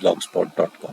blogspot.com।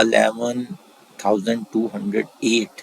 11,208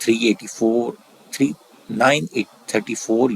3934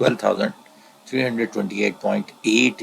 12,328.8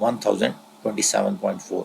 1027.4।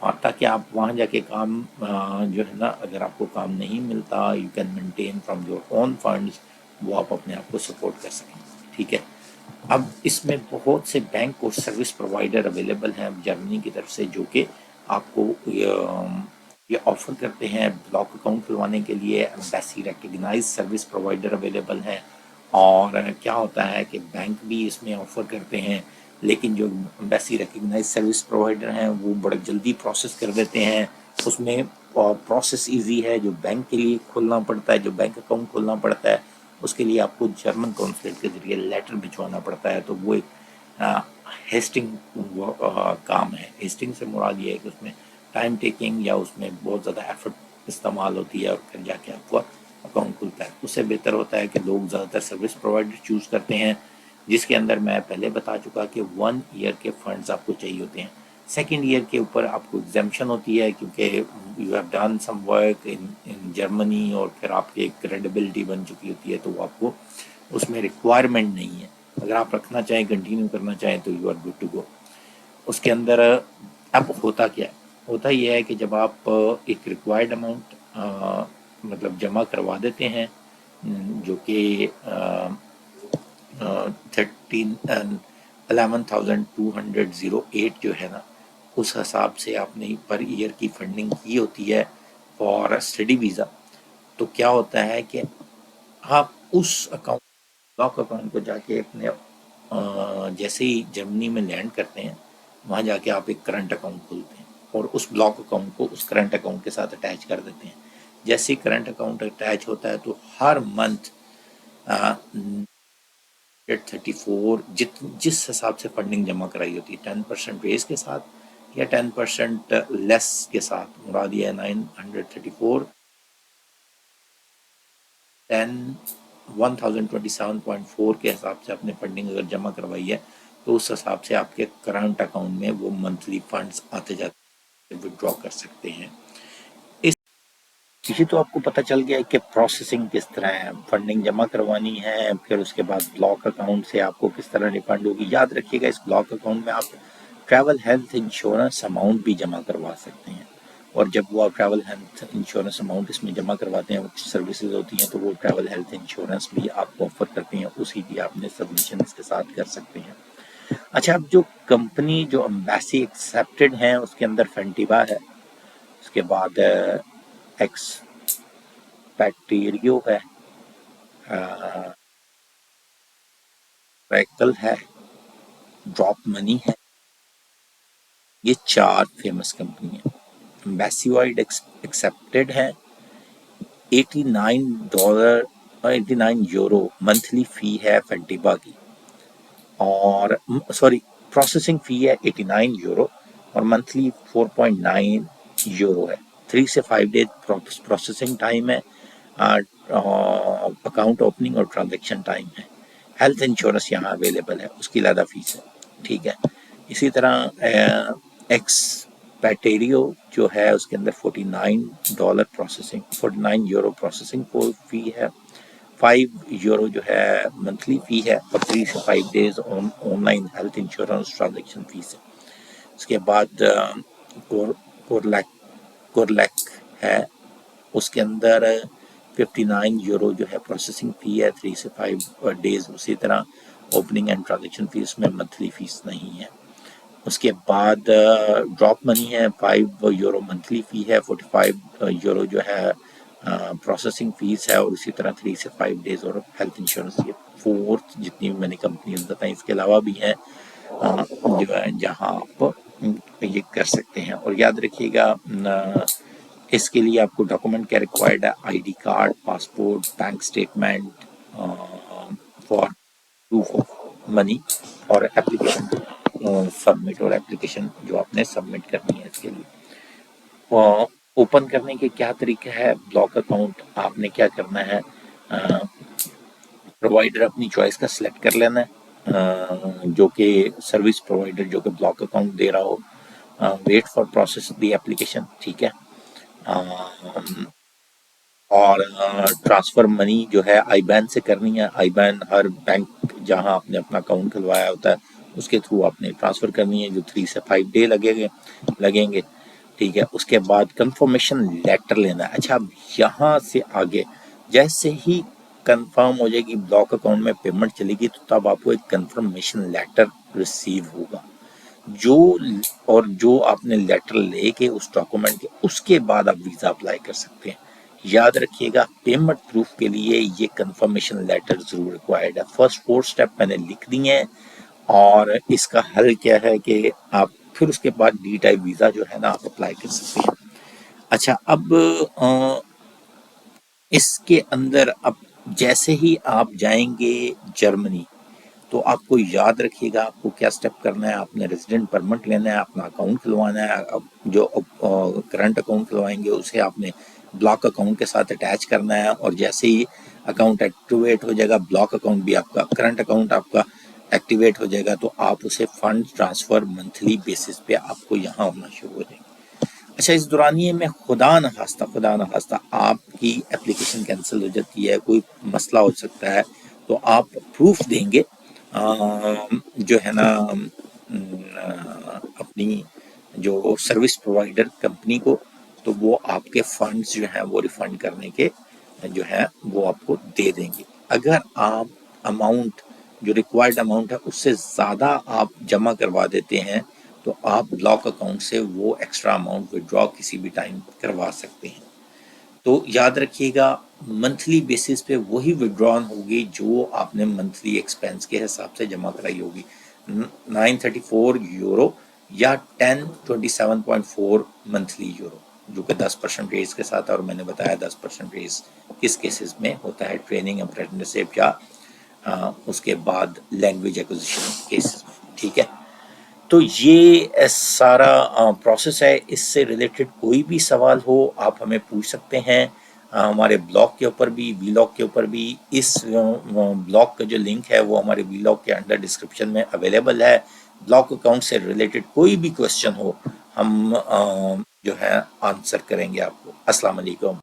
اور تاکہ آپ وہاں جا کے کام جو ہے نا، اگر آپ کو کام نہیں ملتا، you can maintain from your own funds, وہ آپ اپنے آپ کو سپورٹ کر سکیں. ٹھیک ہے. اب اس میں بہت سے بینک اور سروس پرووائڈر اویلیبل ہیں جرمنی کی طرف سے، جو کہ آپ کو یہ آفر کرتے ہیں بلاک اکاؤنٹ کھلوانے کے لیے. Embassy recognize service provider available ہیں. اور کیا ہوتا ہے کہ بینک بھی اس میں آفر کرتے ہیں، لیکن جو ایمبیسی ریکگنائز سروس پرووائڈر ہیں وہ بڑا جلدی پروسیس کر دیتے ہیں. اس میں پروسیس ایزی ہے. جو بینک کے لیے کھولنا پڑتا ہے، جو بینک اکاؤنٹ کھولنا پڑتا ہے، اس کے لیے آپ کو جرمن کونسلیٹ کے ذریعے لیٹر بھجوانا پڑتا ہے. تو وہ ایک ہیسٹنگ کام ہے. ہیسٹنگ سے مراد یہ ہے کہ اس میں ٹائم ٹیکنگ یا اس میں بہت زیادہ ایفرٹ استعمال ہوتی ہے، اور پھر جا کے آپ کو اکاؤنٹ کھلتا ہے. اس سے بہتر ہوتا ہے کہ لوگ زیادہ تر سروس پرووائڈر چوز کرتے ہیں، جس کے اندر میں پہلے بتا چکا کہ 1 ایئر کے فنڈز آپ کو چاہیے ہوتے ہیں. سیکنڈ ایئر کے اوپر آپ کو ایگزیمپشن ہوتی ہے، کیونکہ you have done some work in Germany, اور پھر آپ کی ایک کریڈیبلٹی بن چکی ہوتی ہے، تو وہ آپ کو اس میں ریکوائرمنٹ نہیں ہے. اگر آپ رکھنا چاہیں، کنٹینیو کرنا چاہیں، تو you are good to go. اس کے اندر اب ہوتا کیا ہے؟ ہوتا یہ ہے کہ جب آپ ایک ریکوائرڈ اماؤنٹ مطلب جمع کروا دیتے ہیں، جو کہ 11,208 جو ہے نا، اس حساب سے آپ نے پر ایئر کی فنڈنگ کی ہوتی ہے فار اسٹڈی ویزا. تو کیا ہوتا ہے کہ آپ اس اکاؤنٹ بلاک اکاؤنٹ کو جا کے اپنے جیسے ہی جرمنی میں لینڈ کرتے ہیں، وہاں جا کے آپ ایک کرنٹ اکاؤنٹ کھولتے ہیں، اور اس بلاک اکاؤنٹ کو اس کرنٹ اکاؤنٹ کے ساتھ اٹیچ کر دیتے ہیں. جیسے ہی کرنٹ اکاؤنٹ اٹیچ ہوتا ہے، تو ہر منتھ 34 جس حساب سے فنڈنگ جمع کرائی ہوتی ہے، 10% بیس کے ساتھ یا 10% لیس کے ساتھ، مراد یہ ہے 934 1027.4 کے حساب سے اپنے فنڈنگ اگر جمع کروائی ہے، تو اس حساب سے آپ کے کرنٹ اکاؤنٹ میں وہ منتھلی فنڈز آتے جاتے وڈرا کر سکتے ہیں. یہ تو آپ کو پتہ چل گیا ہے کہ پروسیسنگ کس طرح ہے، فنڈنگ جمع کروانی ہے، پھر اس کے بعد بلاک اکاؤنٹ سے آپ کو کس طرح ریفنڈ ہوگی. یاد رکھیے گا، اس بلاک اکاؤنٹ میں آپ ٹریول ہیلتھ انشورنس اماؤنٹ بھی جمع کروا سکتے ہیں. اور جب وہ ٹریول ہیلتھ انشورنس اماؤنٹ اس میں جمع کرواتے ہیں، کچھ سروسز ہوتی ہیں، تو وہ ٹریول ہیلتھ انشورنس بھی آپ کو آفر کرتے ہیں. اسی کی آپ نے سبمیشن اس کے ساتھ کر سکتے ہیں. اچھا، اب جو کمپنی جو امبیسی ایکسیپٹڈ ہیں، اس کے اندر فینٹیوا ہے، اس کے بعد ایکس پیٹیریو ہے، ریکل ہے، ڈراپ منی ہے. یہ 4 فیمس کمپنی ہیں. ایمبیسی وائڈ ایکسیپٹڈ ہے. $89 منتھلی فی ہے فینٹیبا کی، اور پروسیسنگ فی ہے €89، اور منتھلی €4.9 ہے. 3 سے 5 ڈیز پروسیسنگ ٹائم ہے، اکاؤنٹ اوپننگ اور ٹرانزیکشن ٹائم ہے. ہیلتھ انشورنس یہاں اویلیبل ہے، اس کی علیحدہ فیس ہے. ٹھیک ہے. اسی طرح ایکس پیٹیریو جو ہے، اس کے اندر $49 پروسیسنگ فی ہے. €5 جو ہے منتھلی فی ہے، اور 3 سے 5 days online health insurance transaction fees ہے. اس کے بعد کورلیک ہے، اس کے اندر €59 جو ہے پروسیسنگ فی ہے، 3 سے 5 ڈیز. اسی طرح اوپننگ اینڈ ٹرانزیکشن فیس میں منتھلی فیس نہیں ہے. اس کے بعد ڈراپ منی ہے، €5 منتھلی فی ہے، €45 جو ہے پروسیسنگ فیس ہے، اور اسی طرح 3 سے 5 ڈیز اور ہیلتھ انشورنس. یہ 4 جتنی بھی میں نے کمپنیز بتائیں. اس کے علاوہ بھی ہیں جو ہے جہاں آپ یہ کر سکتے ہیں. اور یاد رکھیے گا، اس کے لیے آپ کو ڈاکومنٹ کیا ریکوائرڈ ہے؟ ID card, passport, bank statement for proof of money, اور اپلیکیشن سبمٹ، اور اپلیکیشن جو آپ نے سبمٹ کرنی ہے. اس کے لیے اوپن کرنے کے کیا طریقہ ہے؟ بلاک اکاؤنٹ آپ نے کیا کرنا ہے، پرووائڈر اپنی چوائس کا سلیکٹ کر لینا ہے، جو کہ سروس پرووائڈر جو کہ بلاک اکاؤنٹ دے رہا ہو. Wait for process the application. ٹھیک ہے. اور ٹرانسفر منی جو ہے آئی بین سے کرنی ہے. آئی بین ہر بینک جہاں آپ نے اپنا اکاؤنٹ کھلوایا ہوتا ہے، اس کے تھرو آپ نے ٹرانسفر کرنی ہے، جو 3 سے 5 ڈے لگیں گے. ٹھیک ہے، اس کے بعد کنفرمیشن لیٹر لینا ہے۔ اچھا اب یہاں سے آگے جیسے ہی کنفرم ہو جائے گی بلاک اکاؤنٹ میں پیمنٹ چلے گی تو تب آپ کو ایک کنفرمیشن لیٹر ریسیو ہوگا، جو آپ نے لیٹر لے کے اس ڈاکومنٹ کے اس کے بعد آپ ویزا اپلائی کر سکتے ہیں۔ یاد رکھیے گا پیمنٹ پروف کے لیے یہ کنفرمیشن لیٹر ضرور ریکوائرڈ ہے۔ فرسٹ 4 سٹیپ میں نے لکھ دیے ہیں، اور اس کا حل کیا ہے کہ آپ پھر اس کے بعد ڈی ٹائپ ویزا جو ہے نا آپ اپلائی کر سکتے ہیں۔ اچھا اب اس کے اندر اب جیسے ہی آپ جائیں گے جرمنی تو آپ کو یاد رکھیے گا آپ کو کیا سٹیپ کرنا ہے۔ آپ نے ریزیڈنٹ پرمٹ لینا ہے، اپنا اکاؤنٹ کھلوانا ہے، جو کرنٹ اکاؤنٹ کھلوائیں گے اسے آپ نے بلاک اکاؤنٹ کے ساتھ اٹیچ کرنا ہے، اور جیسے ہی اکاؤنٹ ایکٹیویٹ ہو جائے گا بلاک اکاؤنٹ بھی آپ کا کرنٹ اکاؤنٹ آپ کا ایکٹیویٹ ہو جائے گا تو آپ اسے فنڈ ٹرانسفر منتھلی بیسس پہ آپ کو یہاں ہونا شروع ہو جائیں گے۔ اچھا اس دورانیے میں خدا نخواستہ آپ کی اپلیکیشن کینسل ہو جاتی ہے، کوئی مسئلہ ہو سکتا ہے تو آپ پروف دیں گے جو ہے نا اپنی جو سروس پرووائڈر کمپنی کو، تو وہ آپ کے فنڈز جو ہیں وہ ریفنڈ کرنے کے جو ہے وہ آپ کو دے دیں گے۔ اگر آپ اماؤنٹ جو ریکوائرڈ اماؤنٹ ہے اس سے زیادہ آپ جمع کروا دیتے ہیں تو آپ بلاک اکاؤنٹ سے وہ ایکسٹرا اماؤنٹ وڈرا کسی بھی ٹائم کروا سکتے ہیں۔ تو یاد رکھیے گا منتھلی بیسس پہ وہی وڈران ہوگی جو آپ نے منتھلی ایکسپینس کے حساب سے جمع کرائی ہوگی، 934 یورو یا 1027.4 منتھلی یورو، جو کہ 10% کے ساتھ، اور میں نے بتایا 10% کس کیسز میں ہوتا ہے، ٹریننگ اپرینٹسشپ یا اس کے بعد لینگویج ایکوزیشن کیسز میں، ٹھیک ہے۔ تو یہ سارا پروسیس ہے۔ اس سے ریلیٹڈ کوئی بھی سوال ہو آپ ہمیں پوچھ سکتے ہیں، ہمارے بلاگ کے اوپر بھی، وی لاگ کے اوپر بھی۔ اس بلاگ کا جو لنک ہے وہ ہمارے وی لاگ کے انڈر ڈسکرپشن میں اویلیبل ہے۔ بلاگ اکاؤنٹ سے ریلیٹڈ کوئی بھی کوسچن ہو ہم جو ہے آنسر کریں گے آپ کو۔ السلام علیکم۔